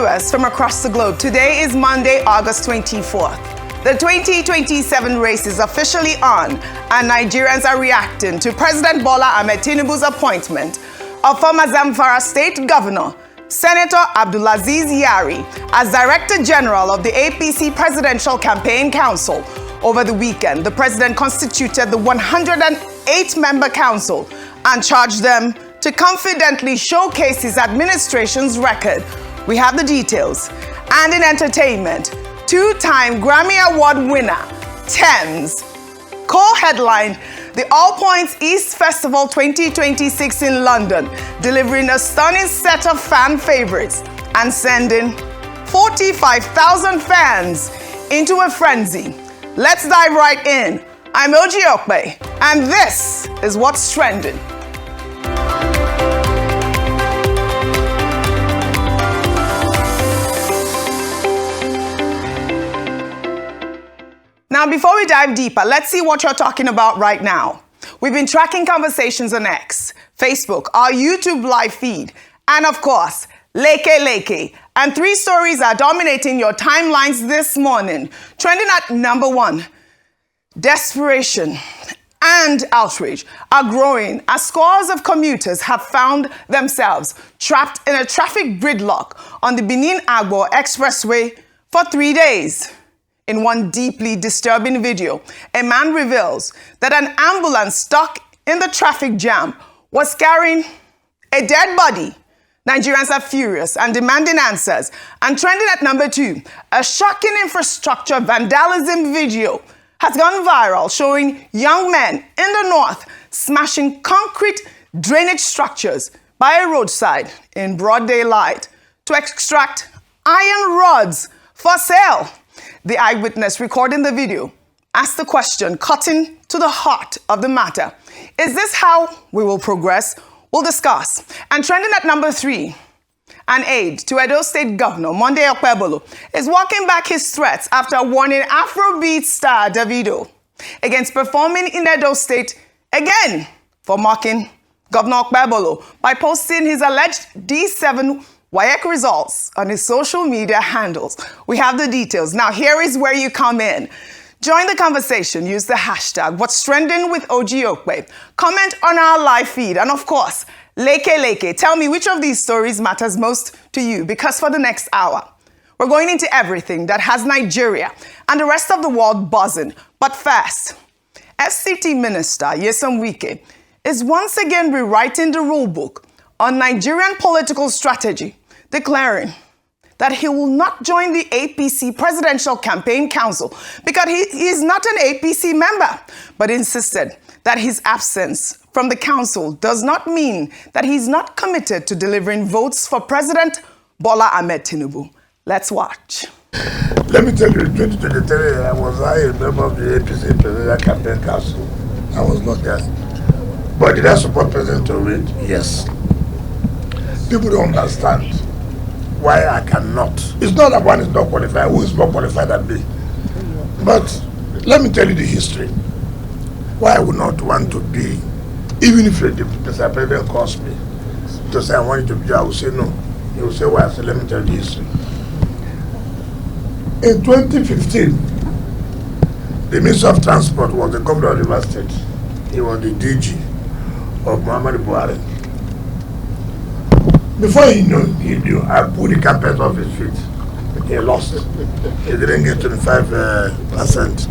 viewers from across the globe. Today is Monday, August 24th. The 2027 race is officially on, and Nigerians are reacting to President Bola Ahmed Tinubu's appointment of former Zamfara State Governor, Senator Abdulaziz Yari, as Director-General of the APC Presidential Campaign Council. Over the weekend, the president constituted the 108-member council and charged them to confidently showcase his administration's record. We have the details. And in entertainment, two-time Grammy Award winner, Thames, co-headlined the All Points East Festival 2026 in London, delivering a stunning set of fan favorites and sending 45,000 fans into a frenzy. Let's dive right in. I'm OjyOkpe, and this is what's trending. Now, before we dive deeper, let's see what you're talking about right now. We've been tracking conversations on X, Facebook, our YouTube live feed, and of course, Leke. And three stories are dominating your timelines this morning. Trending at number one, desperation and outrage are growing as scores of commuters have found themselves trapped in a traffic gridlock on the Benin-Agbo Expressway for 3 days. In one deeply disturbing video, a man reveals that an ambulance stuck in the traffic jam was carrying a dead body. Nigerians are furious and demanding answers. And trending at number two, a shocking infrastructure vandalism video has gone viral, showing young men in the north smashing concrete drainage structures by a roadside in broad daylight to extract iron rods for sale. The eyewitness recording the video asked the question, cutting to the heart of the matter. Is this how we will progress? We'll discuss. And trending at number three, an aide to Edo State Governor Ngozi Olejeme is walking back his threats after warning Afrobeat star Davido against performing in Edo State again for mocking Governor Olejeme by posting his alleged D7 Wike results on his social media handles. We have the details. Now, here is where you come in. Join the conversation. Use the hashtag What's Trending with OjyOkpe. Comment on our live feed. And of course, Leke. Tell me which of these stories matters most to you, because for the next hour, we're going into everything that has Nigeria and the rest of the world buzzing. But first, FCT Minister Nyesom Wike is once again rewriting the rulebook on Nigerian political strategy, declaring that he will not join the APC Presidential Campaign Council because he is not an APC member, but insisted that his absence from the council does not mean that he's not committed to delivering votes for President Bola Ahmed Tinubu. Let's watch. Let me tell you, in 2023, I was a member of the APC Presidential Campaign Council. I was not there. But did I support President Tinubu? Yes. People don't understand why I cannot. It's not that one is not qualified. Who is more qualified than me? But let me tell you the history. Why I would not want to be, even if the president calls me to say I want you to be, I will say no. He will say why? So let me tell you the history. In 2015, the Minister of Transport was the governor of Rivers State. He was the DG of Muhammadu Buhari. Before he knew, I put the carpet off his feet. He lost. He didn't get 25%.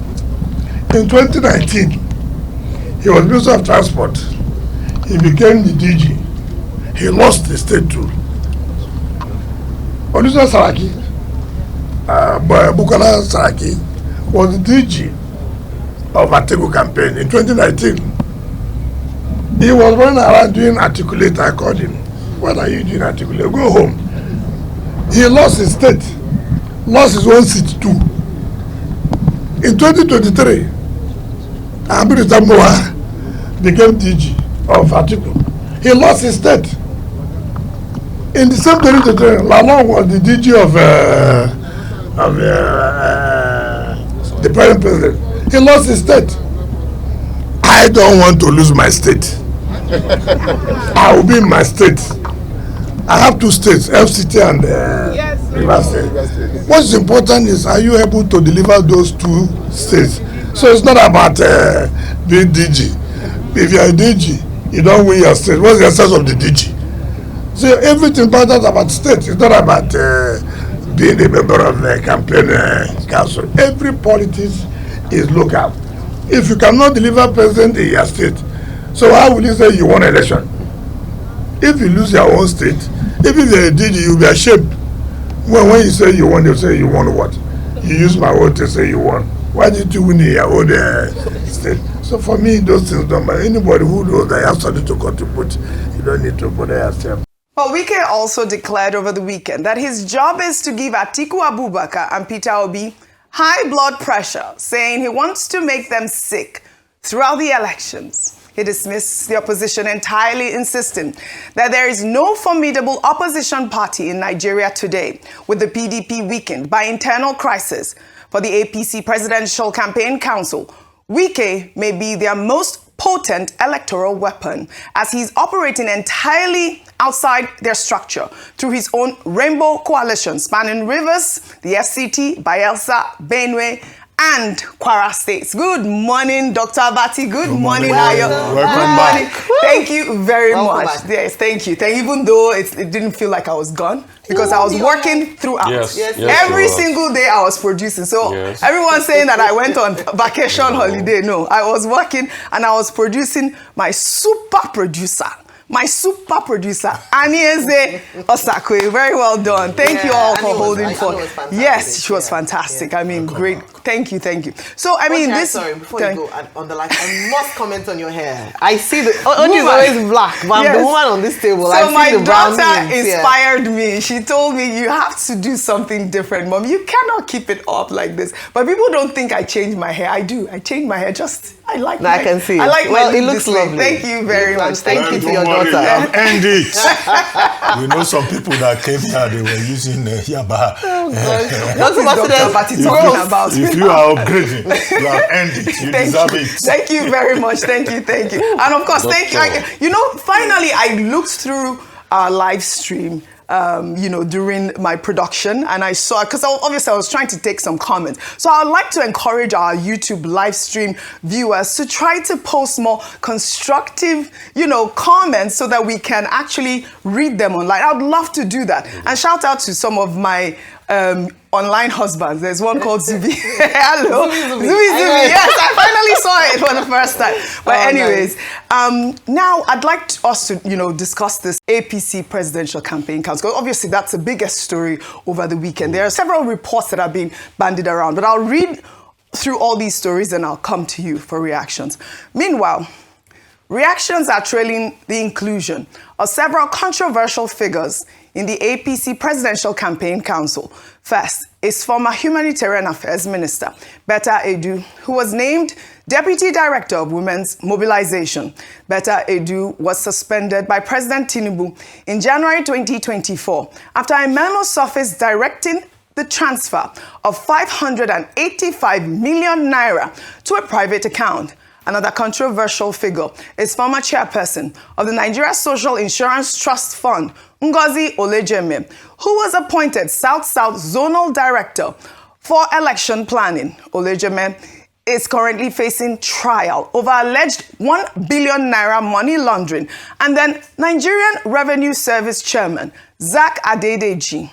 In 2019, he was Minister of Transport. He became the DG. He lost the state too. Olusegun Saraki, Bukola Saraki, was the DG of Atiku campaign. In 2019, he was running around doing articulate. I called him. What are you doing, Articulate? Go home. He lost his state, lost his own seat too. In 2023, Abdul Zamboa became DG of Atiku. He lost his state. In the same 2023, Lalong was the DG of the present president. He lost his state. I don't want to lose my state. I will be in my state. I have two states, FCT and Rivers State. What's important is, are you able to deliver those 2 states? So it's not about being DG. If you are a DG, you don't win your state. What's the essence of the DG? So everything matters about state. It's not about being a member of the campaign council. Every politics is local. If you cannot deliver president in your state, so how will you say you won election? If you lose your own state, even if you're a DG, you'll be ashamed. When you say you won, you say you won what? You use my word to say you won. Why did you win in your own state? So for me, those things don't matter. Anybody who knows that you have something to contribute, you don't need to bother yourself. Well, Wike also declared over the weekend that his job is to give Atiku Abubakar and Peter Obi high blood pressure, saying he wants to make them sick throughout the elections. He dismissed the opposition entirely, insisting that there is no formidable opposition party in Nigeria today, with the PDP weakened by internal crisis. For the APC Presidential Campaign Council, Wike may be their most potent electoral weapon, as he's operating entirely outside their structure through his own rainbow coalition spanning Rivers, the FCT, Bayelsa, Benue, and Kwara states. Good morning, Dr. Abati. Good morning, Ayo. Welcome back. Thank you very much. Yes, thank you. Even though it didn't feel like I was gone, because I was working throughout. Yes, Every single day I was producing. So everyone's saying that I went on vacation holiday. No, I was working and I was producing my super producer. Anieze Asake. Very well done. Thank you all for holding for. Yes, she was fantastic. I mean, great. Thank you. So, I mean, Sorry, before you go on the line, I must comment on your hair. I see the Oji is always black, but I'm the woman on this table. So my daughter inspired me. She told me, you have to do something different, Mom. You cannot keep it up like this. But people don't think I change my hair. I do. I change my hair. I like I can see. I like it looks lovely. Thank you very much. Thank you to your daughter. End it. You know, some people that came here, they were using Yaba. If you are upgrading, you have ended it. You deserve it. Thank you very much. Thank you. And of course, thank you. Finally, I looked through our live stream. During my production, and I saw, because obviously I was trying to take some comments. So I'd like to encourage our YouTube live stream viewers to try to post more constructive, comments so that we can actually read them online. I'd love to do that. And shout out to some of my online husbands. There's one called Zubi. Hello. Zubi. Yes, I finally saw it for the first time. But anyways, now I'd like us to, discuss this APC Presidential Campaign Council. Obviously, that's the biggest story over the weekend. There are several reports that are being bandied around, but I'll read through all these stories and I'll come to you for reactions. Meanwhile, reactions are trailing the inclusion of several controversial figures in the APC Presidential Campaign Council. First is former Humanitarian Affairs Minister Betta Edu, who was named Deputy Director of Women's Mobilization. Betta Edu was suspended by President Tinubu in January 2024 after a memo surfaced directing the transfer of 585 million naira to a private account. Another controversial figure is former chairperson of the Nigeria Social Insurance Trust Fund, Ngozi Olejeme, who was appointed South-South Zonal Director for Election Planning. Olejeme is currently facing trial over alleged 1 billion naira money laundering. And then Nigerian Revenue Service Chairman Zacch Adedeji,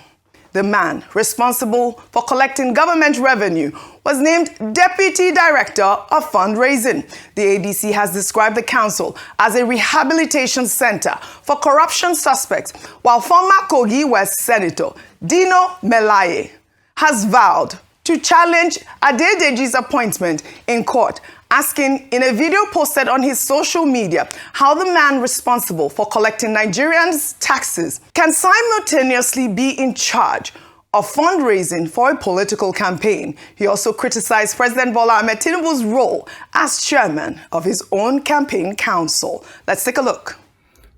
the man responsible for collecting government revenue, was named Deputy Director of Fundraising. The ADC has described the council as a rehabilitation center for corruption suspects, while former Kogi West Senator Dino Melaye has vowed to challenge Adedeji's appointment in court, asking in a video posted on his social media how the man responsible for collecting Nigerians' taxes can simultaneously be in charge of fundraising for a political campaign. He also criticized President Bola Ahmed Tinubu's role as chairman of his own campaign council. Let's take a look.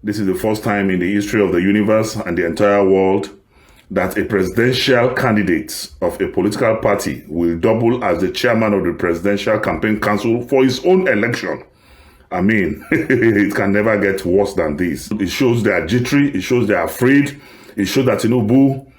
This is the first time in the history of the universe and the entire world that a presidential candidate of a political party will double as the chairman of the Presidential Campaign Council for his own election. I mean, it can never get worse than this. It shows they are jittery, it shows they are afraid, it shows that Tinubu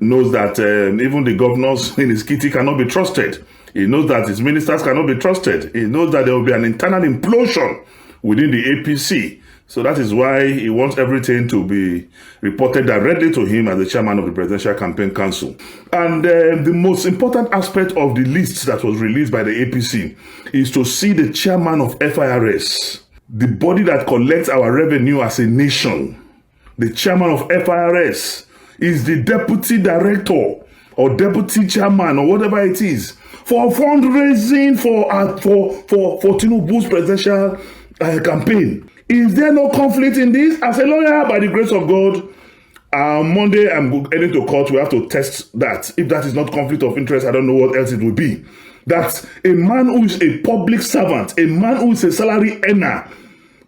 knows that even the governors in his kitty cannot be trusted. He knows that his ministers cannot be trusted. He knows that there will be an internal implosion within the APC. So that is why he wants everything to be reported directly to him as the chairman of the Presidential Campaign Council. And the most important aspect of the list that was released by the APC is to see the chairman of FIRS, the body that collects our revenue as a nation. The chairman of FIRS is the deputy director or deputy chairman or whatever it is for fundraising for Tinubu's presidential campaign. Is there no conflict in this? As a lawyer, by the grace of God, Monday I'm heading to court. We have to test that. If that is not conflict of interest, I don't know what else it will be. That a man who is a public servant, a man who is a salary earner,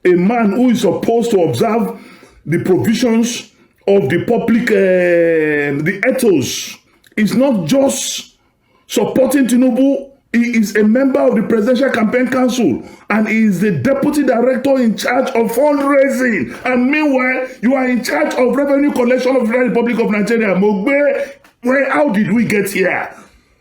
a man who is supposed to observe the provisions of the public, the ethos, is not just supporting Tinubu. He is a member of the Presidential Campaign Council and he is the deputy director in charge of fundraising. And meanwhile, you are in charge of revenue collection of the Federal Republic of Nigeria. Mogbe, how did we get here?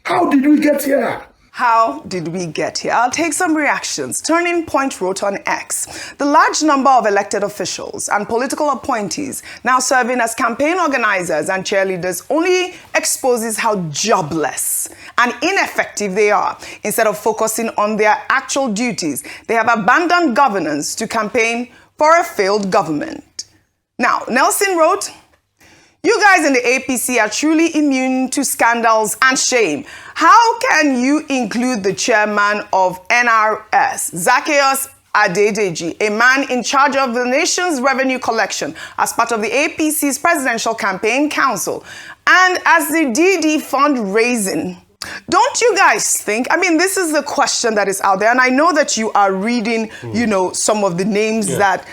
How did we get here? How did we get here? I'll take some reactions. Turning Point wrote on X, the large number of elected officials and political appointees now serving as campaign organizers and cheerleaders only exposes how jobless and ineffective they are. Instead of focusing on their actual duties, they have abandoned governance to campaign for a failed government. Now, Nelson wrote, you guys in the APC are truly immune to scandals and shame. How can you include the chairman of NRS, Zacch Adedeji, a man in charge of the nation's revenue collection, as part of the APC's Presidential Campaign Council, and as the DD fundraising? Don't you guys think, I mean, this is the question that is out there, and I know that you are reading, you know, some of the names that,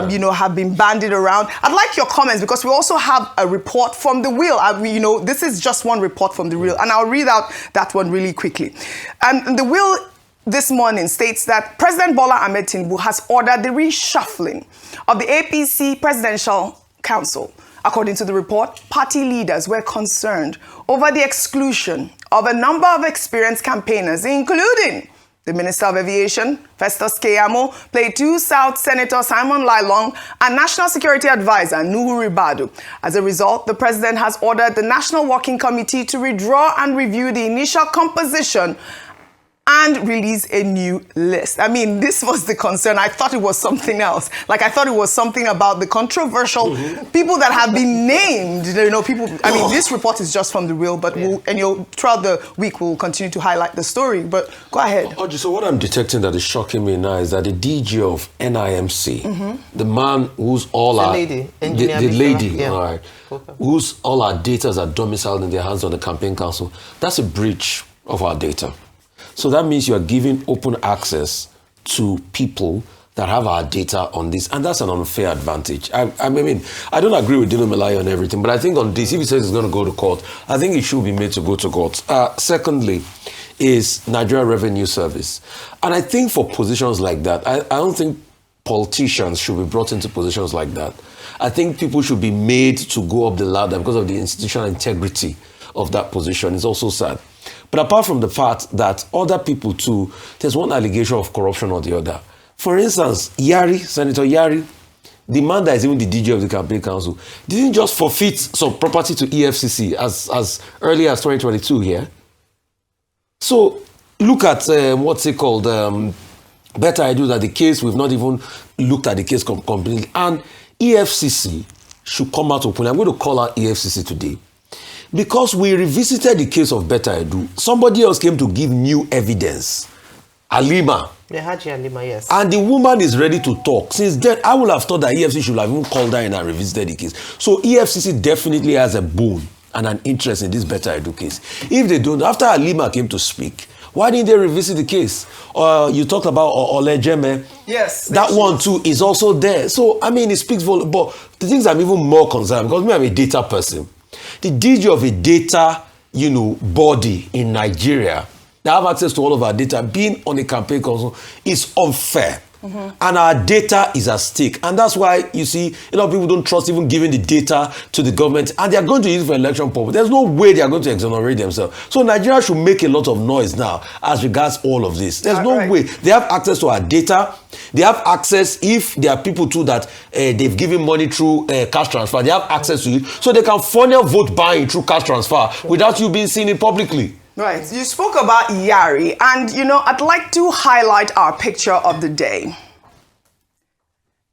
you know, have been bandied around. I'd like your comments because we also have a report from the wheel. You know, this is just one report from the wheel, and I'll read out that one really quickly. And the wheel this morning states that President Bola Ahmed Tinubu has ordered the reshuffling of the APC Presidential Council. According to the report, party leaders were concerned over the exclusion of a number of experienced campaigners, including the Minister of Aviation, Festus Keyamo, Plateau South Senator Simon Lailong, and National Security Advisor Nuhu Ribadu. As a result, the president has ordered the National Working Committee to withdraw and review the initial composition and release a new list. I mean, this was the concern. I thought it was something else. Like, I thought it was something about the controversial people that have been named. You know, people, I mean, this report is just from the wheel, but throughout the week, we'll continue to highlight the story. But go ahead. Oji, so what I'm detecting that is shocking me now is that the DG of NIMC, the man who's all our... lady. The lady, all right, whose all our data are domiciled in their hands on the campaign council, that's a breach of our data. So that means you are giving open access to people that have our data on this, and that's an unfair advantage. I mean, I don't agree with Dino Melaye on everything, but I think on this, if he says he's going to go to court, I think it should be made to go to court. Secondly, is Nigeria Revenue Service. And I think for positions like that, I don't think politicians should be brought into positions like that. I think people should be made to go up the ladder because of the institutional integrity of that position. It's also sad. But apart from the fact that other people too, there's one allegation of corruption or the other. For instance, Yari, Senator Yari, the man that is even the DG of the campaign council, didn't just forfeit some property to EFCC as early as 2022 here. So look at what's it called, Betta, I do that the case, we've not even looked at the case completely. And EFCC should come out openly. I'm going to call out EFCC today. Because we revisited the case of Betta Edu, somebody else came to give new evidence. Alima. Haji Alima, yes. And the woman is ready to talk. Since then, I would have thought that EFCC should have even called her in and revisited the case. So EFCC definitely has a bone and an interest in this Betta Edu case. If they don't, after Alima came to speak, why didn't they revisit the case? You talked about Olejeme. Yes. That one too is also there. So, I mean, it speaks volume. But the things I'm even more concerned, because me, I'm a data person. The DG of a data, body in Nigeria that have access to all of our data being on a campaign council is unfair. And our data is at stake. And that's why you see a lot of people don't trust even giving the data to the government, and they are going to use it for election purpose. There's no way they are going to exonerate themselves. So Nigeria should make a lot of noise now as regards all of this. There's no way. They have access to our data. They have access, if there are people too that they've given money through cash transfer, they have access to it, so they can funnel vote buying through cash transfer without you being seen it publicly. Right. You spoke about Yari, and I'd like to highlight our picture of the day.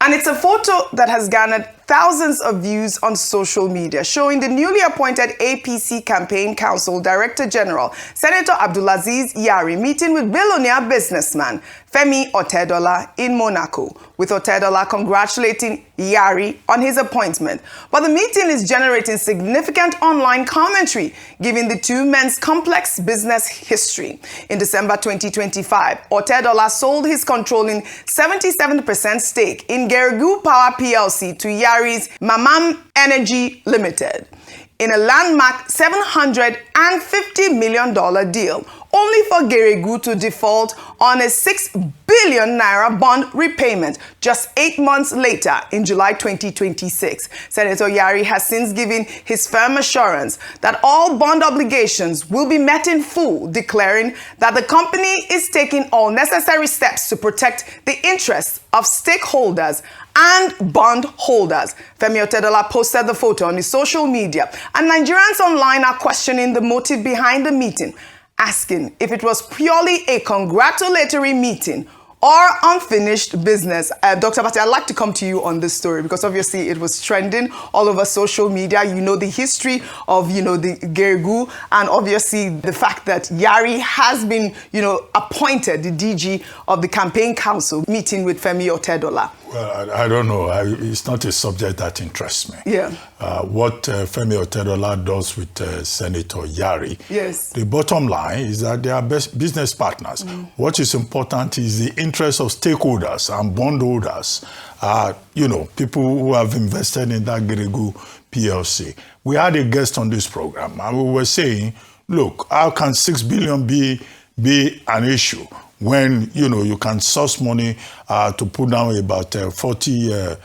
And it's a photo that has garnered thousands of views on social media, showing the newly appointed APC Campaign Council Director-General Senator Abdulaziz Yari meeting with billionaire businessman Femi Otedola in Monaco, with Otedola congratulating Yari on his appointment. But the meeting is generating significant online commentary, given the two men's complex business history. In December 2025, Otedola sold his controlling 77% stake in Geregu Power PLC to Yari's Mamam Energy Limited in a landmark $750 million deal, only for Geregu to default on a 6 billion naira bond repayment just 8 months later in July 2026. Senator Yari has since given his firm assurance that all bond obligations will be met in full, declaring that the company is taking all necessary steps to protect the interests of stakeholders and bondholders. Femi Otedola posted the photo on his social media, and Nigerians online are questioning the motive behind the meeting, asking if it was purely a congratulatory meeting or unfinished business. Dr. Batti, I'd like to come to you on this story because obviously it was trending all over social media. You know the history of, the Geregu, and obviously the fact that Yari has been, appointed the DG of the campaign council, meeting with Femi Otedola. Well, I don't know. It's not a subject that interests me. Yeah. What Femi Otedola does with Senator Yari, yes, the bottom line is that they are business partners. What is important is the interest of stakeholders and bondholders, people who have invested in that Geregu PLC. We had a guest on this program, and we were saying, look, how can 6 billion be an issue when, you can source money to put down about 40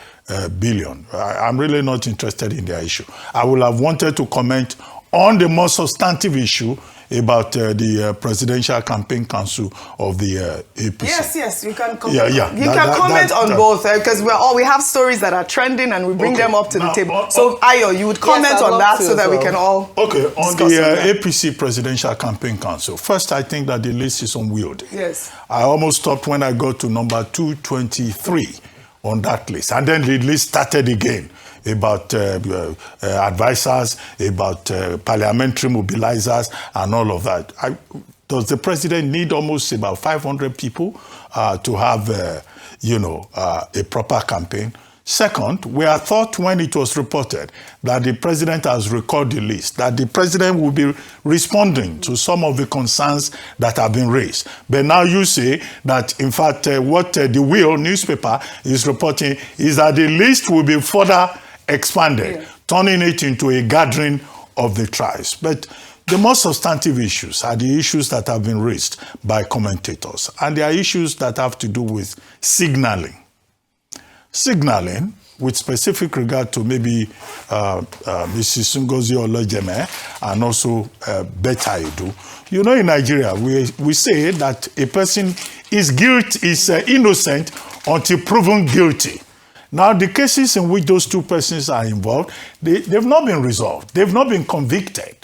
billion? I'm really not interested in their issue. I would have wanted to comment on the more substantive issue about the Presidential Campaign Council of the APC. Yes, you can comment. You can comment on both, because we have stories that are trending and we bring them up to the table. So, Ayo, you would comment on that so that we can all on the APC Presidential Campaign Council. First, I think that the list is unwieldy. Yes. I almost stopped when I got to number 223 on that list. And then the list started again about advisors, about parliamentary mobilizers, and all of that. Does the president need almost about 500 people to have, a proper campaign? Second, we are thought when it was reported that the president has recorded the list, that the president will be responding to some of the concerns that have been raised. But now you say that, in fact, what the Wheel newspaper is reporting is that the list will be further expanded, turning it into a gathering of the tribes. But the most substantive issues are the issues that have been raised by commentators, and they are issues that have to do with signaling. Signaling, with specific regard to maybe Mrs. Ngozi Olejeme and also Betta. In Nigeria, we say that a person is innocent until proven guilty. Now, the cases in which those two persons are involved, they've not been resolved. They've not been convicted.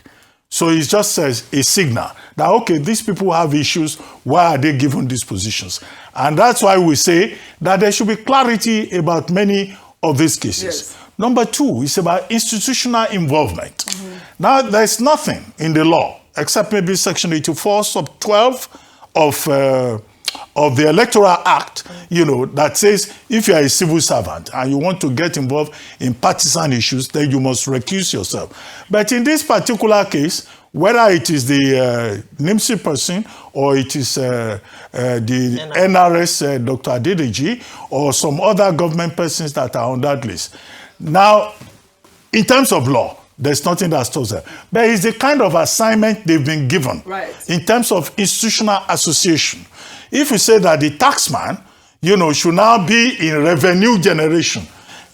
So it just says a signal that, okay, these people have issues. Why are they given these positions? And that's why we say that there should be clarity about many of these cases. Yes. Number two is about institutional involvement. Now, there's nothing in the law, except maybe Section 84, sub 12 of the Electoral Act, that says if you are a civil servant and you want to get involved in partisan issues, then you must recuse yourself. But in this particular case, whether it is the NIMSI person or it is the NRS, Dr. Adedeji, or some other government persons that are on that list. Now, in terms of law, there's nothing that stops them. But it's the kind of assignment they've been given in terms of institutional association. If you say that the taxman, should now be in revenue generation.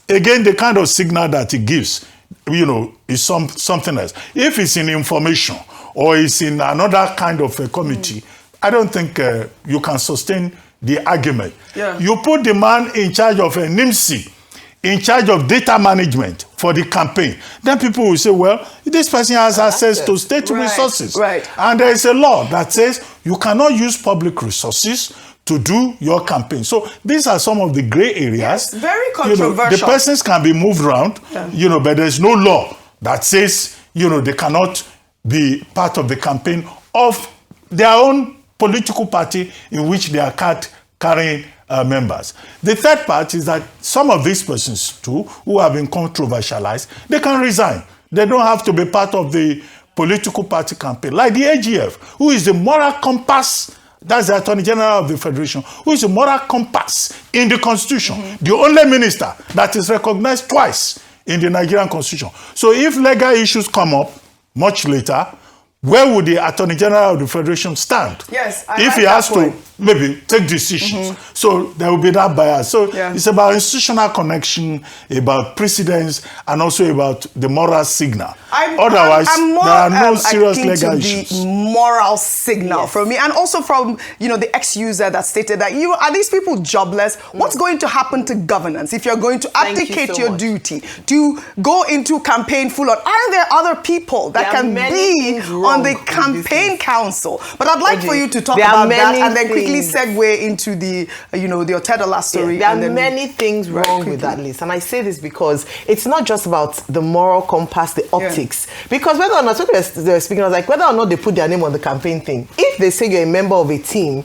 Again, the kind of signal that it gives, is something else. If it's in information or it's in another kind of a committee, I don't think you can sustain the argument. Yeah. You put the man in charge of a NIMSI, in charge of data management for the campaign. Then people will say, well, this person has access to state resources. Right. And there is a law that says you cannot use public resources to do your campaign. So these are some of the gray areas. Yes, very controversial. The persons can be moved around, but there's no law that says, they cannot be part of the campaign of their own political party in which they are carrying members. The third part is that some of these persons too, who have been controversialized, they can resign. They don't have to be part of the political party campaign. Like the AGF, who is the moral compass. That's the Attorney General of the Federation, who is a moral compass in the Constitution. The only minister that is recognized twice in the Nigerian Constitution. So if legal issues come up much later, where would the Attorney General of the Federation stand? Yes, if he has to maybe take decisions. So there will be that bias. So it's about institutional connection, about precedence, and also about the moral signal. Otherwise, there are no serious legal issues. The moral signal from me, and also from the ex-user that stated that are these people jobless? What's going to happen to governance if you're going to abdicate your duty to go into campaign full on? Aren't there other people that can be on the campaign council? But I'd like for you to talk about that and then quickly segue into the the Otedola story. There are many things wrong with that list, and I say this because it's not just about the moral compass, the optics. Because whether or not, they were speaking, I was like, whether or not they put their name on the campaign thing, if they say you're a member of a team,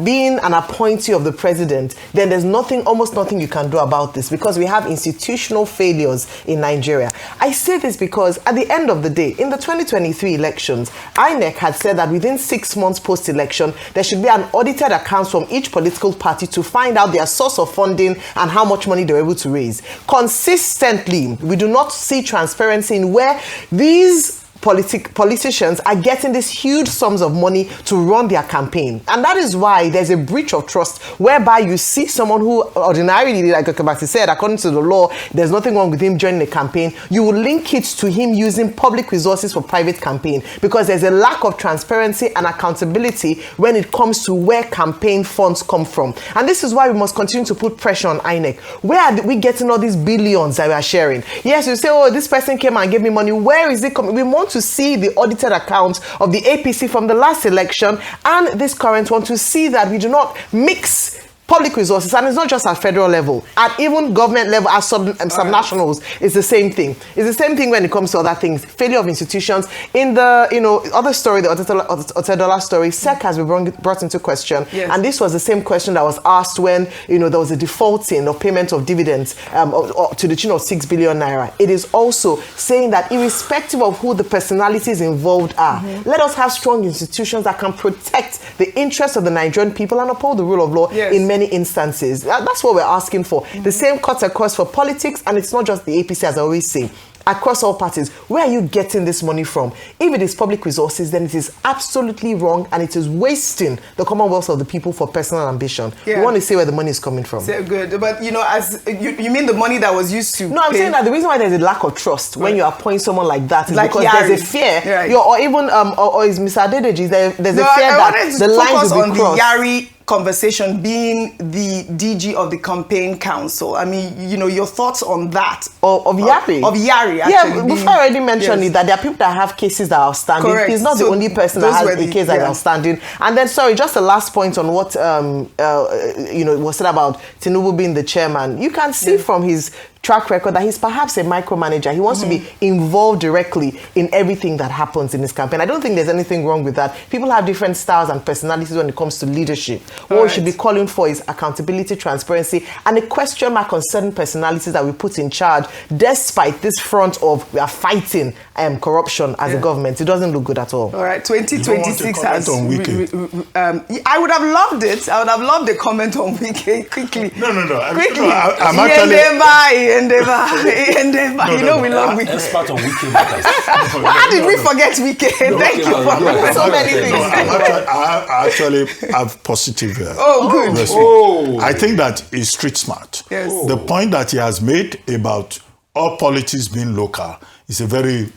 being an appointee of the president, then there's almost nothing you can do about this, because we have institutional failures in Nigeria. I say this because at the end of the day, in the 2023 elections, INEC had said that within 6 months post-election, there should be an audited account from each political party to find out their source of funding and how much money they were able to raise. Consistently, we do not see transparency in where these politicians are getting these huge sums of money to run their campaign. And that is why there's a breach of trust, whereby you see someone who ordinarily, like Okebasi said, according to the law, there's nothing wrong with him joining the campaign. You will link it to him using public resources for private campaign, because there's a lack of transparency and accountability when it comes to where campaign funds come from. And this is why we must continue to put pressure on INEC. Where are we getting all these billions that we are sharing? Yes, you say, oh, this person came and gave me money. Where is it coming? We want to see the audited accounts of the APC from the last election and this current one, to see that we do not mix public resources, and it's not just at federal level, at even government level, as subnationals, it's the same thing. It's the same thing when it comes to other things. Failure of institutions. In the other story, the Otedola story, SEC has been brought into question, and this was the same question that was asked when there was a defaulting of payment of dividends to the tune of 6 billion naira. It is also saying that irrespective of who the personalities involved are, let us have strong institutions that can protect the interests of the Nigerian people and uphold the rule of law in many instances. That's what we're asking for. The same cuts across for politics, and it's not just the APC, as I always say. Across all parties, where are you getting this money from? If it is public resources, then it is absolutely wrong, and it is wasting the commonwealth of the people for personal ambition. We want to see where the money is coming from. So good, but as you mean the money that was used to? No, I'm saying that the reason why there's a lack of trust when you appoint someone like that is like because Yari. there's a fear, or even or is Mr. Adedeji? There's a fear that the lines will be crossed. Yari conversation being the DG of the campaign council. I mean, your thoughts on that? Of Yari? Of Yari, actually. Yeah, before I already mentioned it, that there are people that have cases that are outstanding. Correct. He's not the only person that has the case that is outstanding. And then, sorry, just the last point on what, was said about Tinubu being the chairman. You can see from his track record that he's perhaps a micromanager. He wants to be involved directly in everything that happens in his campaign. I don't think there's anything wrong with that. People have different styles and personalities when it comes to leadership. What we should be calling for is accountability, transparency, and a question mark on certain personalities that we put in charge, despite this front of we are fighting corruption as a government. It doesn't look good at all. All right, 2026 has... I would have loved it. I would have loved a comment on Wike quickly. No. Quickly. I'm actually... Endeavor. You know we love Wike. Expert on Wike matters. How did we forget Wike? Thank you for so many things. I actually have positive. Good. I think that he's street smart. Yes. The point that he has made about all politics being local is a very,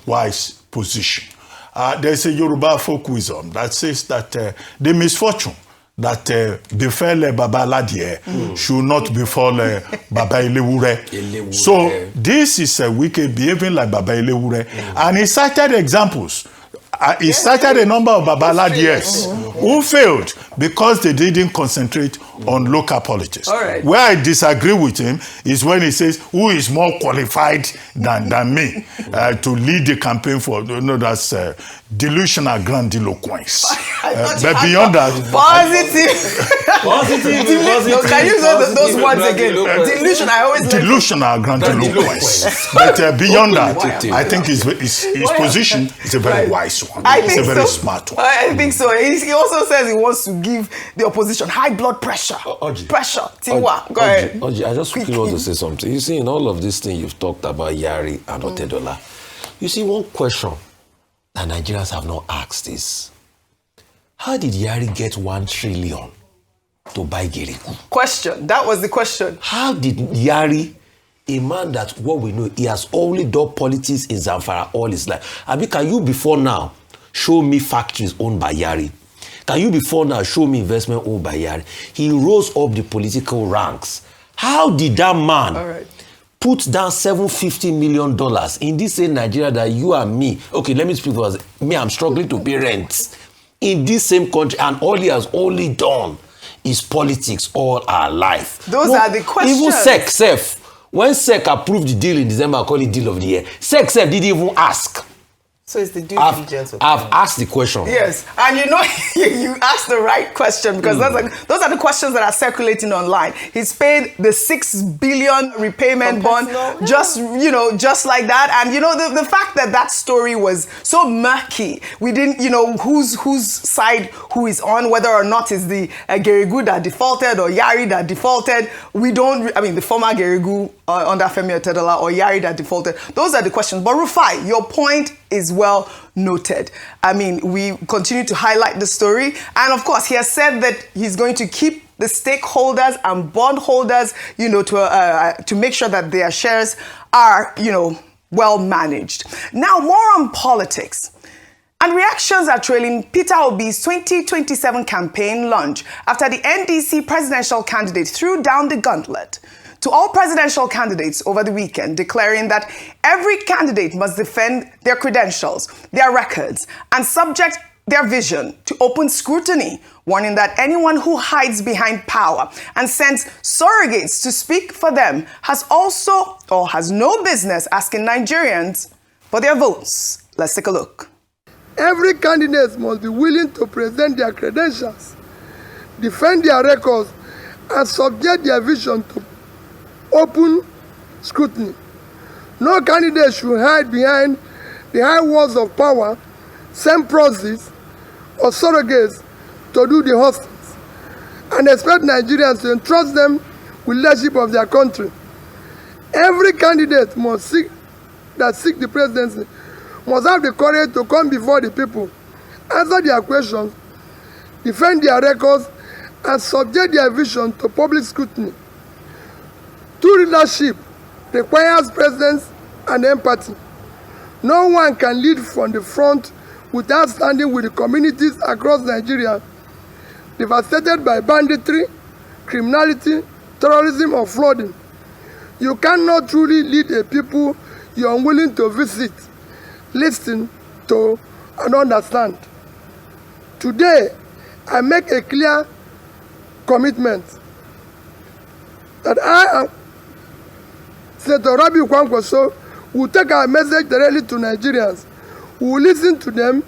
wise position. There's a Yoruba folk wisdom that says that the misfortune that befell Baba Ladie should not befall Baba Elewure. So this is a Wike behaving like Baba Elewure. And he cited examples. He cited a number of Baba Ladies who failed because they didn't concentrate on local politics. All right. Where I disagree with him is when he says, who is more qualified than me to lead the campaign for, that's delusional grandiloquence. But beyond that... Positive. No, can you use those words again? Delusion, I always... Delusional grandiloquence. But beyond that, I think his position is a very wise one. It's a very smart one. I think so. He also says he wants to give the opposition high blood pressure. Pressure. Tiwa, go ahead. I just quickly want to say something. You see, in all of this thing you've talked about Yari and Otedola, you see, one question that Nigerians have not asked is, how did Yari get 1 trillion to buy Geregu? Question. That was the question. How did Yari, a man that, what we know, he has only done politics in Zamfara all his life. Abi, can you before now show me factories owned by Yari? Can you before now show me investment owned by Yari? He rose up the political ranks. How did that man put down $750 million in this same Nigeria that you and me, okay, let me speak for us, me, I'm struggling to pay rent in this same country, and all he has only done is politics all our life. Those are the questions. Even SEC, when SEC approved the deal in December, I call it deal of the year, SEC didn't even ask. So it's the due diligence. I've asked the question. Yes, and you asked the right question because those are the questions that are circulating online. He's paid the $6 billion repayment bond, just like that. And the fact that story was so murky, we didn't whose side who is on, whether or not is the Geregu that defaulted or Yari that defaulted. We don't. I mean, the former Geregu under Femi Otedola or Yari that defaulted. Those are the questions. But Rufai, your point is well noted. I mean, we continue to highlight the story. And of course, he has said that he's going to keep the stakeholders and bondholders, to make sure that their shares are, well managed. Now, more on politics. And reactions are trailing Peter Obi's 2027 campaign launch after the NDC presidential candidate threw down the gauntlet to all presidential candidates over the weekend, declaring that every candidate must defend their credentials, their records, and subject their vision to open scrutiny, warning that anyone who hides behind power and sends surrogates to speak for them has no business asking Nigerians for their votes. Let's take a look. Every candidate must be willing to present their credentials, defend their records, and subject their vision to open scrutiny. No candidate should hide behind the high walls of power, send proxies or surrogates to do the hostings, and expect Nigerians to entrust them with leadership of their country. Every candidate seek the presidency must have the courage to come before the people, answer their questions, defend their records, and subject their vision to public scrutiny. True leadership requires presence and empathy. No one can lead from the front without standing with the communities across Nigeria devastated by banditry, criminality, terrorism, or flooding. You cannot truly lead a people you are unwilling to visit, listen to, and understand. Today, I make a clear commitment that I am Senator Rabiu Kwankwaso will take our message directly to Nigerians. We will listen to them,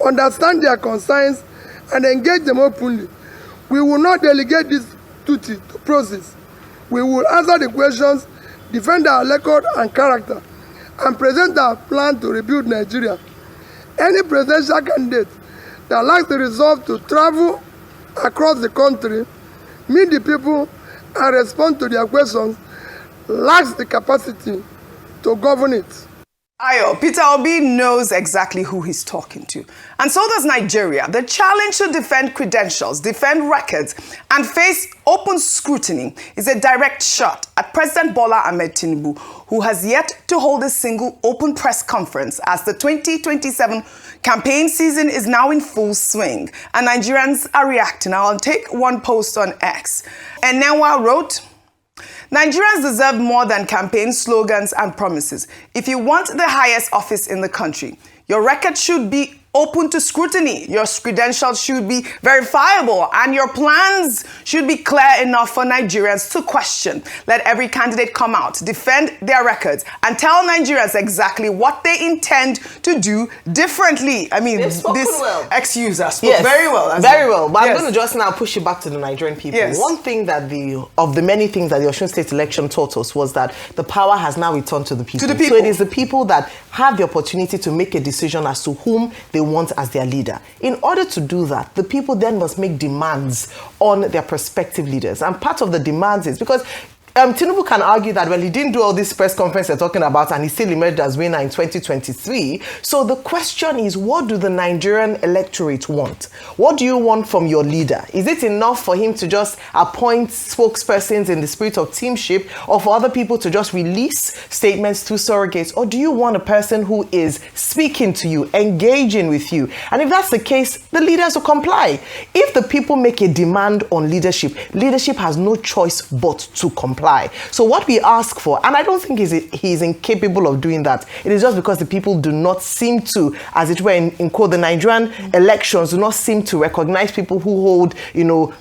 understand their concerns, and engage them openly. We will not delegate this duty to process. We will answer the questions, defend our record and character, and present our plan to rebuild Nigeria. Any presidential candidate that lacks the resolve to travel across the country, meet the people, and respond to their questions lacks the capacity to govern it. Ayo, Peter Obi knows exactly who he's talking to. And so does Nigeria. The challenge to defend credentials, defend records, and face open scrutiny is a direct shot at President Bola Ahmed Tinubu, who has yet to hold a single open press conference as the 2027 campaign season is now in full swing. And Nigerians are reacting. I'll take one post on X. And Nenwa wrote, Nigerians deserve more than campaign slogans and promises. If you want the highest office in the country, your record should be open to scrutiny. Your credentials should be verifiable, and your plans should be clear enough for Nigerians to question. Let every candidate come out, defend their records, and tell Nigerians exactly what they intend to do differently. I mean, this ex-user spoke very well. Very well. But I'm going to just now push it back to the Nigerian people. One thing that of the many things that the Osun State election taught us was that the power has now returned to the people. So it is the people that have the opportunity to make a decision as to whom they want as their leader. In order to do that, the people then must make demands on their prospective leaders. And part of the demands is because Tinubu can argue that, well, he didn't do all this press conference they're talking about and he still emerged as winner in 2023. So the question is, what do the Nigerian electorate want? What do you want from your leader? Is it enough for him to just appoint spokespersons in the spirit of teamship, or for other people to just release statements through surrogates? Or do you want a person who is speaking to you, engaging with you? And if that's the case, the leaders will comply. If the people make a demand on leadership, leadership has no choice but to comply. So what we ask for, and I don't think he's incapable of doing that, it is just because the people do not seem to, as it were, in quote, the Nigerian elections do not seem to recognize people who hold,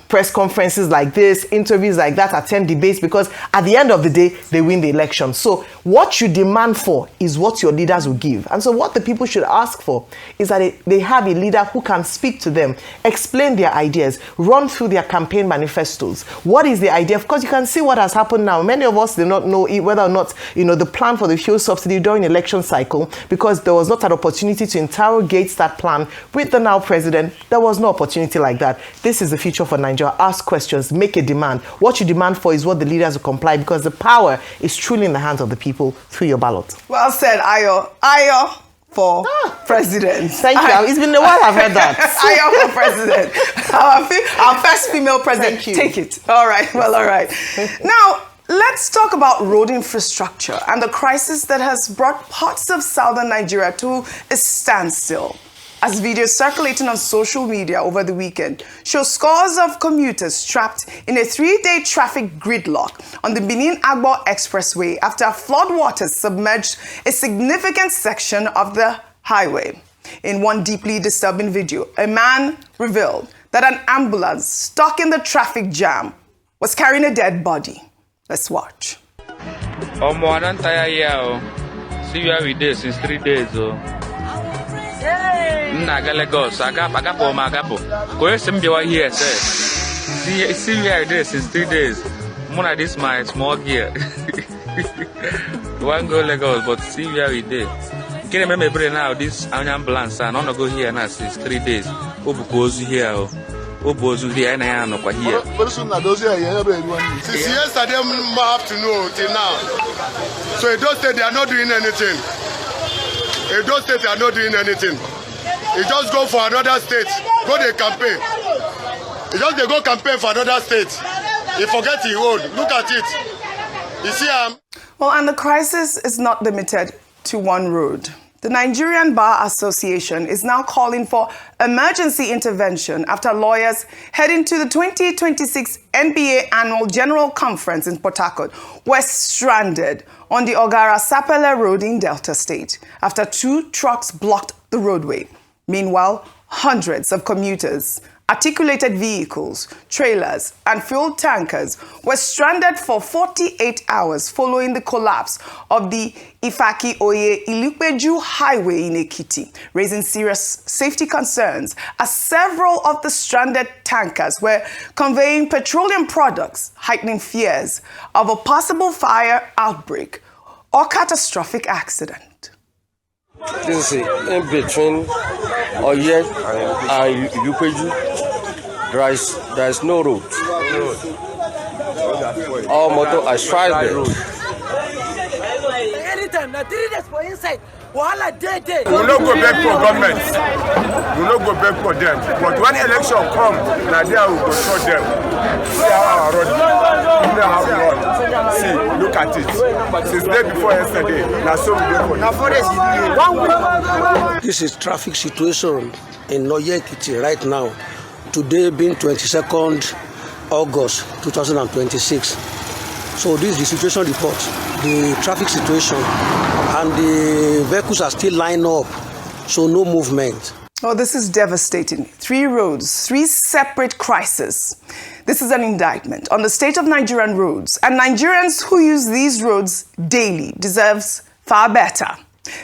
press conferences like this, interviews like that, attend debates, because at the end of the day, they win the election. So what you demand for is what your leaders will give. And so what the people should ask for is that they have a leader who can speak to them, explain their ideas, run through their campaign manifestos. What is the idea? Of course, you can see what has happened now. Many of us did not know whether or not, the plan for the fuel subsidy during the election cycle, because there was not an opportunity to interrogate that plan with the now president. There was no opportunity like that. This is the future for Nigeria. Ask questions, make a demand. What you demand for is what the leaders will comply, because the power is truly in the hands of the people through your ballot. Well said, Ayo. Ayo for president. Thank you. It's been a while I've heard that. Ayo for president. Our first female president. Take it. All right. Well, all right. Now, let's talk about road infrastructure and the crisis that has brought parts of southern Nigeria to a standstill. As videos circulating on social media over the weekend show scores of commuters trapped in a 3-day traffic gridlock on the Benin-Agbo Expressway after floodwaters submerged a significant section of the highway. In one deeply disturbing video, a man revealed that an ambulance stuck in the traffic jam was carrying a dead body. Let's watch. I don't tire here. See where we did since 3 days. Naga Lagos, Agapo. Go some here, sir. See where it is since 3 days. Mona this my small gear. One go Lagos, but see where we did. Can you remember now this ambulance and I'm not go here now since 3 days. Obukozu here. Obozu here and I am not here. Since yesterday afternoon till now. So Edo State they are not doing anything. Edo State are not doing anything. You just go for another state, go the campaign. You just they go campaign for another state. You forget the old. Look at it. You see Well, and the crisis is not limited to one road. The Nigerian Bar Association is now calling for emergency intervention after lawyers heading to the 2026 NBA Annual General Conference in Port Harcourt were stranded on the Ogara-Sapele Road in Delta State after 2 trucks blocked the roadway. Meanwhile, hundreds of commuters, articulated vehicles, trailers, and fuel tankers were stranded for 48 hours following the collapse of the Ifaki-Oye-Ilupeju Highway in Ekiti, raising serious safety concerns as several of the stranded tankers were conveying petroleum products, heightening fears of a possible fire outbreak or catastrophic accident. This is in between Oye and Ilupeju. There is no road. All motor are stranded. Now 3 days for inside. Wahala day. We will not go back for government. We will not go back for them. But when election comes, now there we will show them. See how our road. You know how we run. See, look at it. Since day before yesterday, now so we go for now 4 days. 1 week. This is traffic situation in Oyekiti right now. Today being 22nd August 2026. So this is the situation report, the traffic situation, and the vehicles are still lined up, so no movement. Oh, this is devastating. 3 roads, 3 separate crises. This is an indictment on the state of Nigerian roads, and Nigerians who use these roads daily deserves far better.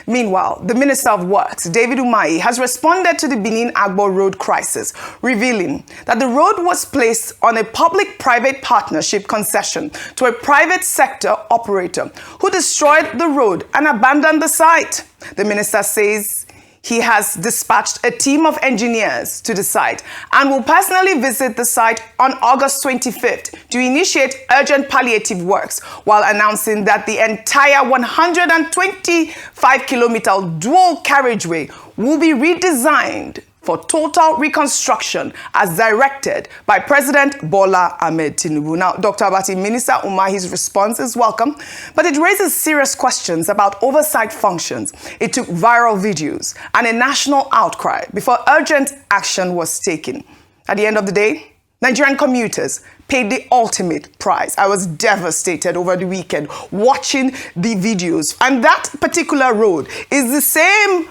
Meanwhile, the Minister of Works, David Umahi, has responded to the Benin-Agbo road crisis, revealing that the road was placed on a public-private partnership concession to a private sector operator who destroyed the road and abandoned the site. The minister says he has dispatched a team of engineers to the site and will personally visit the site on August 25th to initiate urgent palliative works, while announcing that the entire 125-kilometer dual carriageway will be redesigned for total reconstruction as directed by President Bola Ahmed Tinubu. Now, Dr. Abati, Minister Umahi's response is welcome, but it raises serious questions about oversight functions. It took viral videos and a national outcry before urgent action was taken. At the end of the day, Nigerian commuters paid the ultimate price. I was devastated over the weekend watching the videos. And that particular road is the same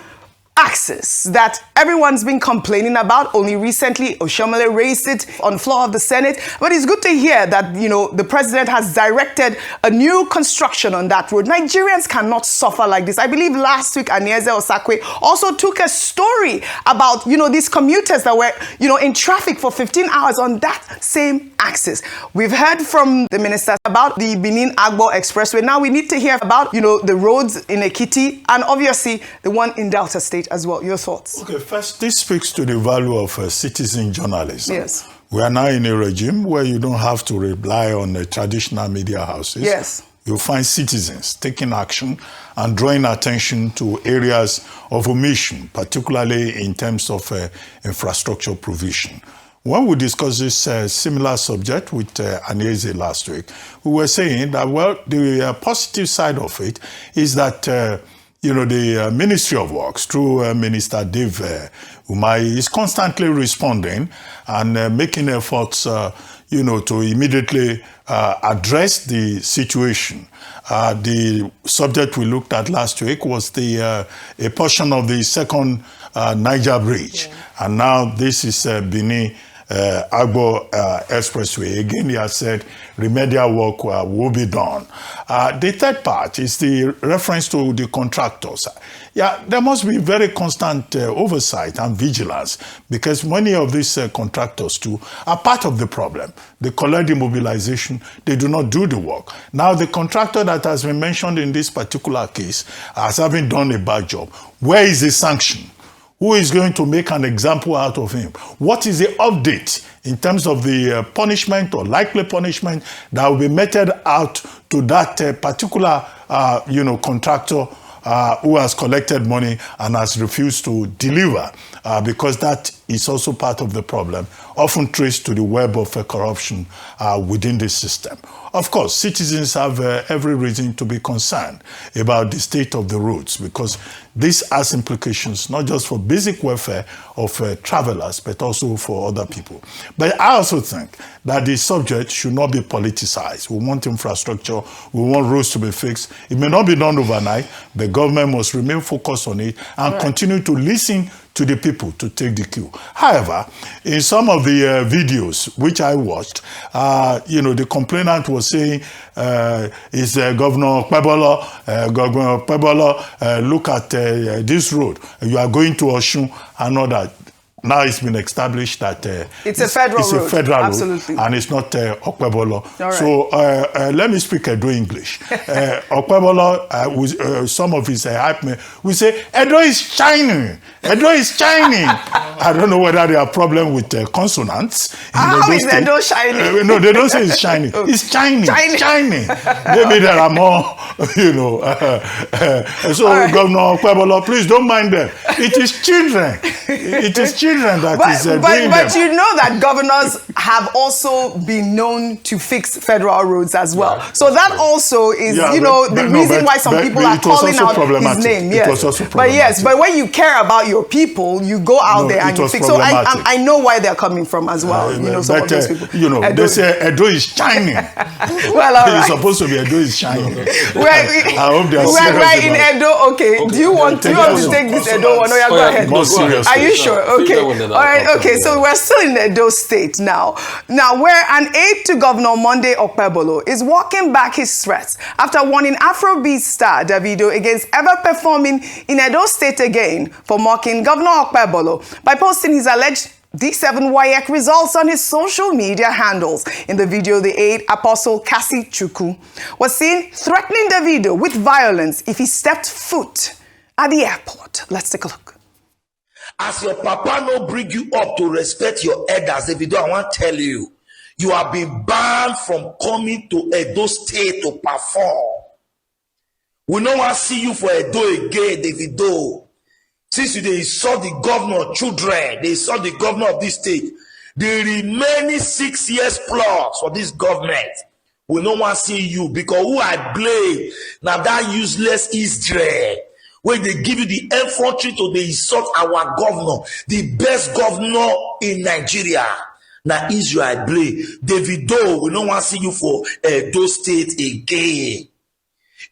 axis that everyone's been complaining about. Only recently, Oshiomhole raised it on the floor of the Senate. But it's good to hear that, the president has directed a new construction on that road. Nigerians cannot suffer like this. I believe last week, Anieze Asake also took a story about, these commuters that were, in traffic for 15 hours on that same axis. We've heard from the minister about the Benin-Agbo Expressway. Now we need to hear about, the roads in Ekiti and obviously the one in Delta State as well. Your thoughts? Okay, first, this speaks to the value of citizen journalism. Yes. We are now in a regime where you don't have to rely on the traditional media houses. Yes. You find citizens taking action and drawing attention to areas of omission, particularly in terms of infrastructure provision. When we discussed this similar subject with Anieze last week, we were saying that, the positive side of it is that the Ministry of Works, through Minister Dave Umahi, is constantly responding and making efforts, to immediately address the situation. The subject we looked at last week was a portion of the second Niger Bridge. Yeah. And now this is Benin-Agbo Expressway. Again, he has said remedial work will be done. The third part is the reference to the contractors. Yeah, there must be very constant oversight and vigilance, because many of these contractors too are part of the problem. They collect the mobilization, they do not do the work. Now, the contractor that has been mentioned in this particular case as having done a bad job, where is the sanction? Who is going to make an example out of him? What is the update in terms of the punishment or likely punishment that will be meted out to that particular, contractor who has collected money and has refused to deliver? Because that is also part of the problem, often traced to the web of corruption within the system. Of course, citizens have every reason to be concerned about the state of the roads, because this has implications not just for basic welfare of travelers, but also for other people. But I also think that the subject should not be politicized. We want infrastructure, we want roads to be fixed. It may not be done overnight. The government must remain focused on it and continue to listen to the people to take the cue. However, in some of the videos which I watched, the complainant was saying, is Governor Okpe, look at this road. You are going to Osun and all that. Now it's been established that it's a federal road. It's a federal Absolutely. road, and it's not Okpebolo. Right. So let me speak Edo English. Okpebolo, with some of his hype men, we say Edo is shining. Edo is shining. I don't know whether they have problem with consonants. How is Edo shining? No, they don't say it's shining. It's shining. Shining. Maybe there are more, you know. So right. Governor Okpebolo, please don't mind them. It is children. It is children that is doing but you know that governors have also been known to fix federal roads as well. Yeah, so that also is, the reason why some people are calling out his name. Yes. It was also but yes, but when you care about your people, you go out there and you fix. So I know why they're coming from as well. Some of those people. They say Edo is shining. Well, all right. It's supposed to be Edo is shining. I hope they are serious in Edo. Okay. Do you want to take this Edo one? No, go ahead. More seriously. Are you sure? Okay. All right. Okay. So we're still in Edo State now. Now, where an aide to Governor Monday Okpebolo is walking back his threats after warning Afrobeat star Davido against ever performing in Edo State again for mocking Governor Okpebolo by posting his alleged D7 Wike results on his social media handles. In the video, the aide, Apostle Cassie Chukwu, was seen threatening Davido with violence if he stepped foot at the airport. Let's take a look. As your papa no bring you up to respect your elders, Davido, I want to tell you, you have been banned from coming to Edo State to perform. We don't want to see you for Edo again, Davido. Since they saw the governor children, they saw the governor of this state, the remaining 6 years plus for this government, we don't want to see you because who I blame now that useless Israel. When they give you the infantry to the insult our governor, the best governor in Nigeria. Now Israel I blame. Davido, we don't want to see you for Edo State again.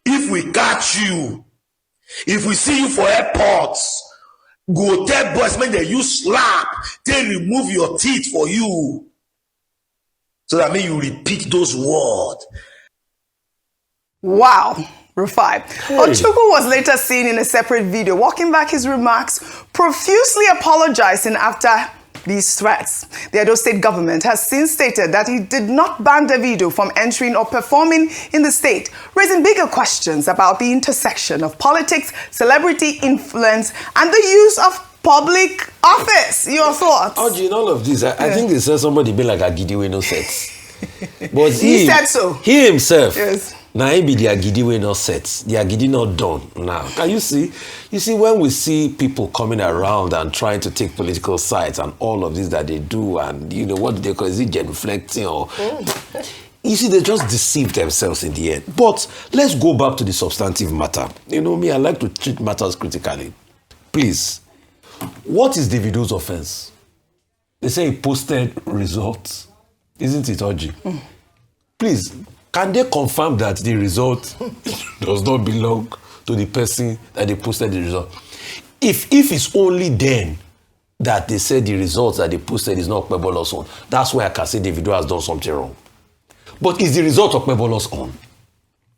If we catch you, if we see you for airports, go tell boys when they use slap, they remove your teeth for you. So that means you repeat those words. Wow. Rufai. Atiku was later seen in a separate video walking back his remarks, profusely apologizing after these threats. The Edo State government has since stated that it did not ban Davido from entering or performing in the state, raising bigger questions about the intersection of politics, celebrity influence, and the use of public office. Your thoughts? Oji, in all of this, I think they said somebody be like Agidiwe no sets. But he said so. He himself. Yes. Now he be the Agidiwe not set. The Agidi not done now. Can you see? You see, when we see people coming around and trying to take political sides and all of this that they do, and what do they call it? Is it genuflecting or? You see, they just deceive themselves in the end. But let's go back to the substantive matter. Me, I like to treat matters critically. Please, what is Davido's offense? They say he posted results. Isn't it, Oji? Please, can they confirm that the result does not belong to the person that they posted the result? If it's only then that they said the results that they posted is not Okpebolo's own, that's why I can say Davido has done something wrong. But is the result Okpebolo's own? You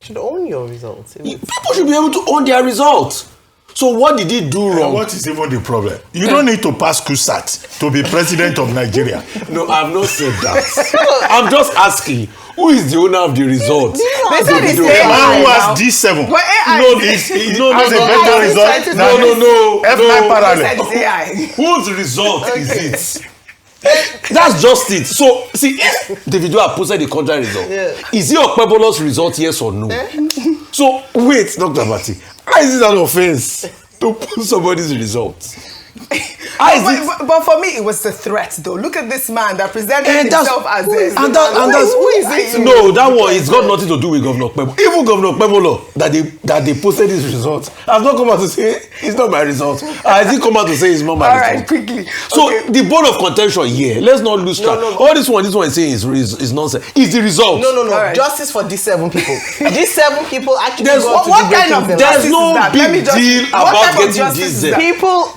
should own your results. People should be able to own their results. So what did he do wrong? What is even the problem? You don't need to pass KUSAT to be president of Nigeria. No, I've not said that. I'm just asking, who is the owner of the results? They said it's the man who has D7. No. F9 parallel. Whose result is it? That's just it. So, see, if Davido had posted the contrary result, is it Okpebolo's result, yes or no? So, wait, Dr. Abati, how is it an offense to put somebody's results? But for me, it was the threat, though. Look at this man that presented himself as this. Who is it? No, that one, it's got nothing to do with Governor Okpebolo. Even Governor Okpebolo, that they posted his results, has not come out to say, it's not my result. Has he come out to say it's not my result? All right, quickly. So, the bone of contention here, let's not lose track. All this one is saying is nonsense. It's the result. No. Right. Justice for these 7 people. These 7 people actually what kind of justice There's no is that? big deal about getting these. People,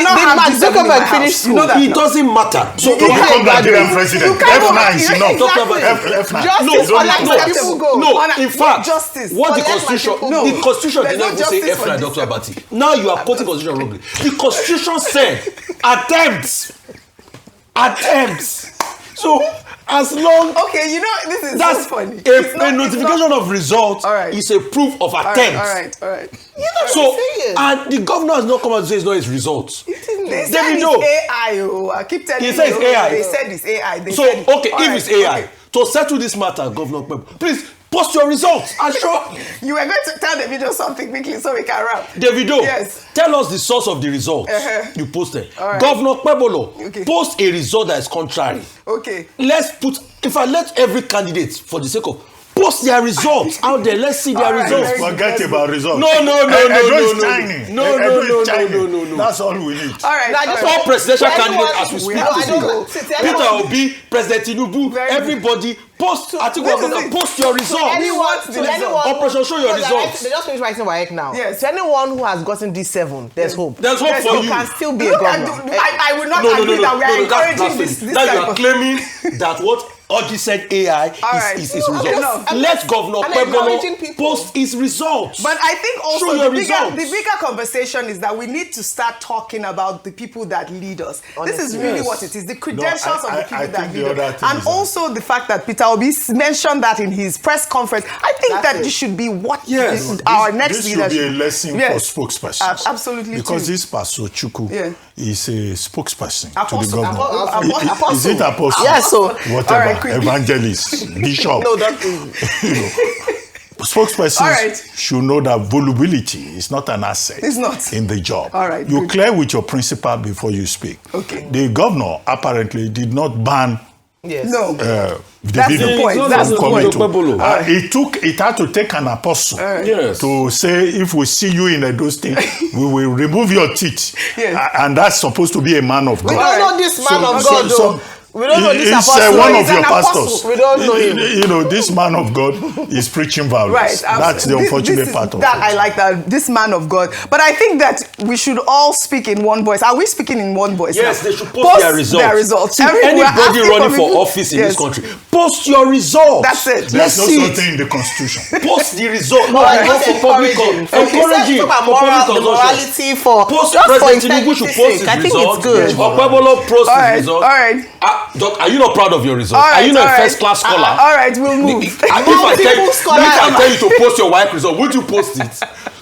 cannot have Mark G7 in my Zuckerberg house. finished You know school. that It now. doesn't matter. So To become Nigerian president, F9 is enough. Exactly. F9. Justice for like people go. In fact, justice. what the For let my Constitution, people the go. Constitution There's did no not even say justice for F9, this. Dr. Abati. Now you are quoting Constitution wrongly. The Constitution said attempts. So as long Okay, you know, this is that's so funny. a notification of results All right. is a proof of attempt. All right. So and the governor has not come out to say it's not his results. They said Davido. it's AI. Oh, I keep telling you. He said it's AI. They said it's AI. They So said okay, all if right, it's AI, okay. to settle this matter, Governor Pep, please post your results. I'm sure. You were going to tell the video something quickly so we can wrap. Davido, Yes. tell us the source of the results you posted. All right. Governor Pebolo, Okay. post a result that is contrary. Okay. If I let every candidate, for the sake of, post their results out there. Let's see their All right, results. very good. Forget about results. No. That's all we need. All right. All presidential candidates as we speak I don't today. know. Peter Obi, President Tinubu, Very good. everybody, post Atiku This is Abubakar, it. post your results. Operation Show Your Results. They just finished writing Wike now. Yes. To anyone who has gotten D7, there's hope. There's hope for You you. can still be a Look at governor. I will not agree that we are encouraging this Now you type are of... claiming that what Oji said AI right. is his No, results. enough. Let Governor I'm encouraging Pebolo people. post his results. But I think also Show the your bigger results. conversation is that we need to start talking about the people that lead us. This is Honestly. really Yes. what it is, the credentials of the people I that think the lead other us. thing And is that- also the fact that Peter Obi mentioned that in his press conference. I think That's that it. this should be what Yes. our next This should leadership. be a lesson Yes. for spokespersons. Absolutely. Because too. this Pastor Chukwu Yeah. is a spokesperson to Apostle. the government. Apostle. Is it apostle? Yes, so- Whatever. All right, quickly. Evangelist, bishop. No, that is. You know, spokespersons All right. should know that volubility is not an asset It's not. in the job. All right, You good. clear with your principal before you speak. Okay. The governor apparently did not ban Yes. No. That's the point. That's the point. It had to take an apostle Yes. to say, if we see you in Edo State, we will remove your teeth. Yes. And that's supposed to be a man of God. We don't know this man of God, though. We don't know this He's apostle. one He's of your an apostle. pastors. We don't know him. You know, this man of God is preaching violence. Right. That's the unfortunate part of that. it. I like that. This man of God. But I think that we should all speak in one voice. Are we speaking in one voice? Yes, now? they should post their results. See, Everywhere, anybody asking running for people- office in Yes. this country, post your results. That's it. There's Let's no see something it. in the Constitution. Post the result. No, I just want for public encouraging. encouraging Talk about for public the consumption. morality for Post just for President Tinubu should integrity's post sake. his I think results. it's good. Okpebolo post All his right, results. all right. Doc, are you not proud of your results? All right, are you not all a right. first class scholar? All right, we'll move. If I tell you to post your wife result, would you post it?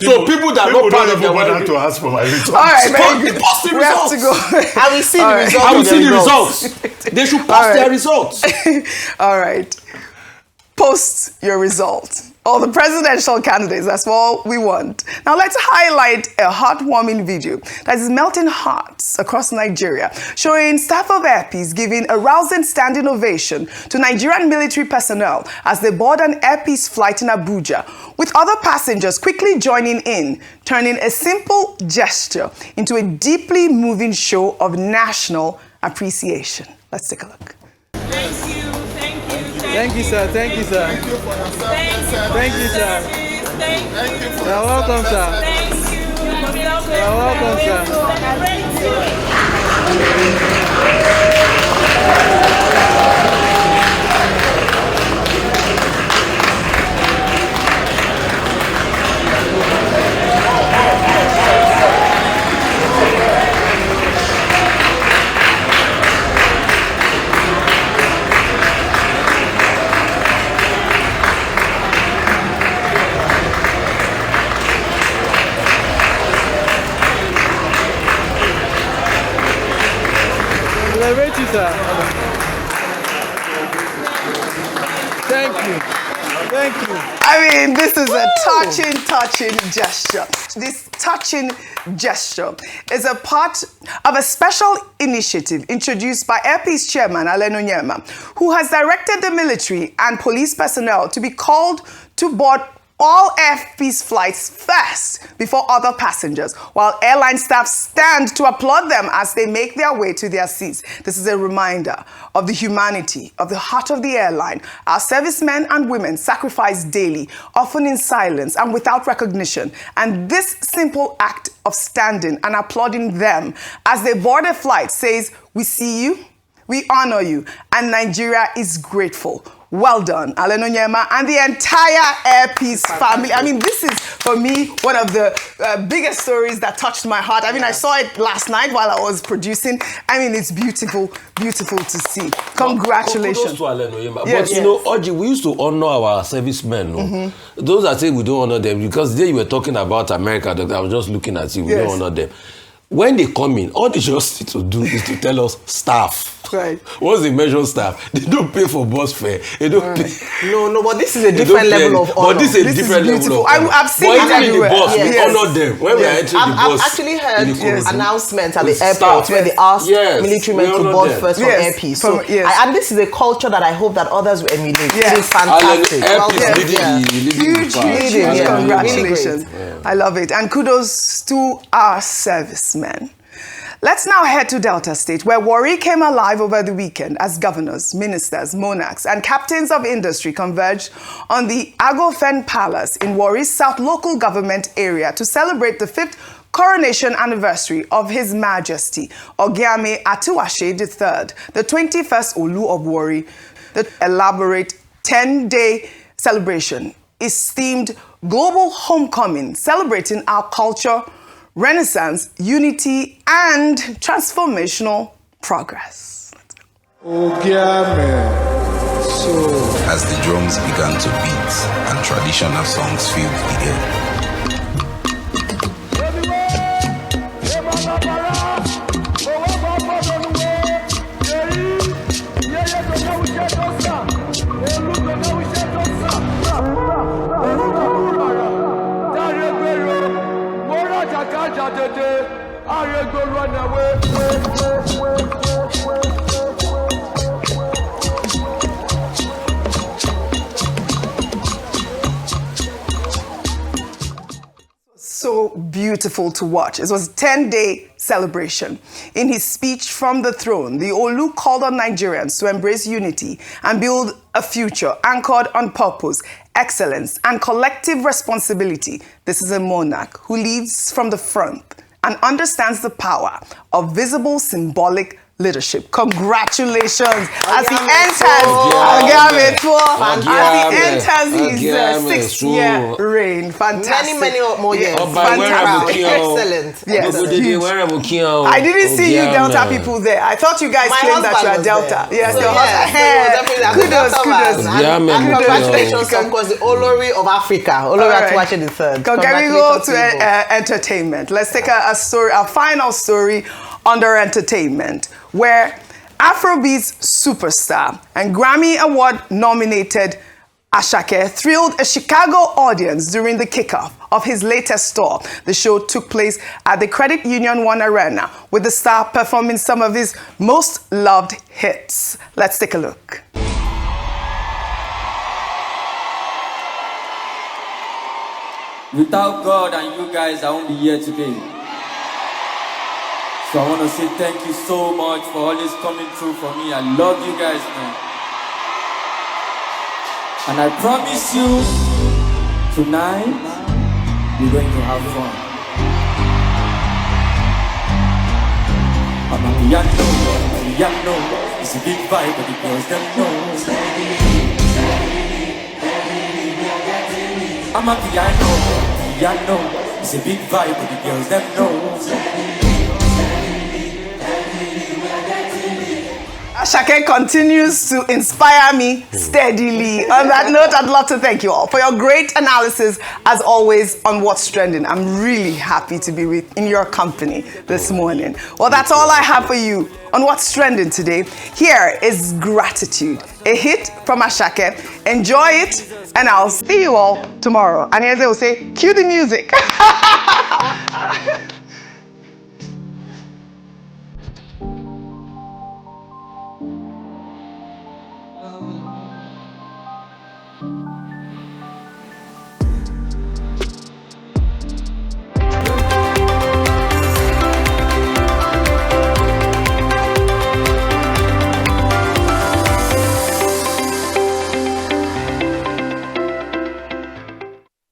So people that are not proud of their bother wife to ask for my results. All right, very good. Post the We have to results. go. I will see the All right. results. I will of see the results. results. They should post All right. their results. All right. Post your result. All the presidential candidates, that's all we want. Now let's highlight a heartwarming video that is melting hearts across Nigeria, showing staff of Airpeace giving a rousing standing ovation to Nigerian military personnel as they board an Airpeace flight in Abuja, with other passengers quickly joining in, turning a simple gesture into a deeply moving show of national appreciation. Let's take a look. Thank you, thank you, Thank you, sir. Thank you, sir. Thank you for your service. Thank you, sir. Thank you for You're welcome, sir. Thank you. You're welcome, Celebrate you, sir. Thank you. Thank you. I mean, this is a touching gesture. This touching gesture is a part of a special initiative introduced by Airpeace Chairman Alen Onyema, who has directed the military and police personnel to be called to board all Airpeace flights first before other passengers, while airline staff stand to applaud them as they make their way to their seats. This is a reminder of the humanity of the heart of the airline. Our servicemen and women sacrifice daily, often in silence and without recognition. And this simple act of standing and applauding them as they board a flight says, we see you, we honor you, and Nigeria is grateful. Well done, Alen Onyema and the entire Airpeace family. I mean, this is, for me, one of the biggest stories that touched my heart. I mean, I saw it last night while I was producing. I mean, it's beautiful, beautiful to see. Congratulations. Kudos to Alen Onyema. Yes. But, you know, Oji, we used to honor our servicemen. No? Those that say we don't honor them, because today you were talking about America, I was just looking at you, we don't honor them. When they come in, all they just need to do is to tell us staff. Right. What's the measure staff? They don't pay for bus fare. They don't pay. No, but this is a different level of honor. But this is a different level of honor. I've seen it everywhere. In the bus, we honor them. When we are entering the bus. I've actually heard announcements at the airport where they ask military men to board first from Airpeace. So, and this is a culture that I hope that others will emulate. It is fantastic. Huge congratulations. I love it. And kudos to our servicemen. Let's now head to Delta State, where Warri came alive over the weekend as governors, ministers, monarchs, and captains of industry converged on the Agofen Palace in Warri's South local government area to celebrate the 5th coronation anniversary of His Majesty Ogyame Atuwase III, the 21st Olu of Warri. The elaborate 10-day celebration is themed Global Homecoming, celebrating our culture, renaissance, unity, and transformational progress. As the drums began to beat and traditional songs filled the air, So beautiful to watch. It was a 10-day celebration. In his speech from the throne, the Olu called on Nigerians to embrace unity and build a future anchored on purpose, excellence, and collective responsibility. This is a monarch who leads from the front and understands the power of visible symbolic leadership. Congratulations as he enters his 6th-year reign. Fantastic. Many more years. Excellent. Yes. I didn't see you Delta people there. I thought you guys claimed that you are Delta. Yes, your husband. Kudos. Congratulations, of course, the Olori of Africa, Olori Atuwase III. Can we go to entertainment? Let's take a final story under entertainment, where Afrobeats superstar and Grammy Award-nominated Asake thrilled a Chicago audience during the kickoff of his latest tour. The show took place at the Credit Union One Arena, with the star performing some of his most loved hits. Let's take a look. Without God and you guys, I won't be here today. So I want to say thank you so much for always coming through for me. I love you guys, man. And I promise you, tonight, we're going to have fun. I'm a piano, it's a big vibe, but the girls them know. I'm a piano, it's a big vibe, but the girls them know. Asake continues to inspire me steadily. On that note, I'd love to thank you all for your great analysis, as always, on What's Trending. I'm really happy to be in your company this morning. Well, that's all I have for you on What's Trending today. Here is Gratitude, a hit from Asake. Enjoy it, and I'll see you all tomorrow. And as they will say, cue the music.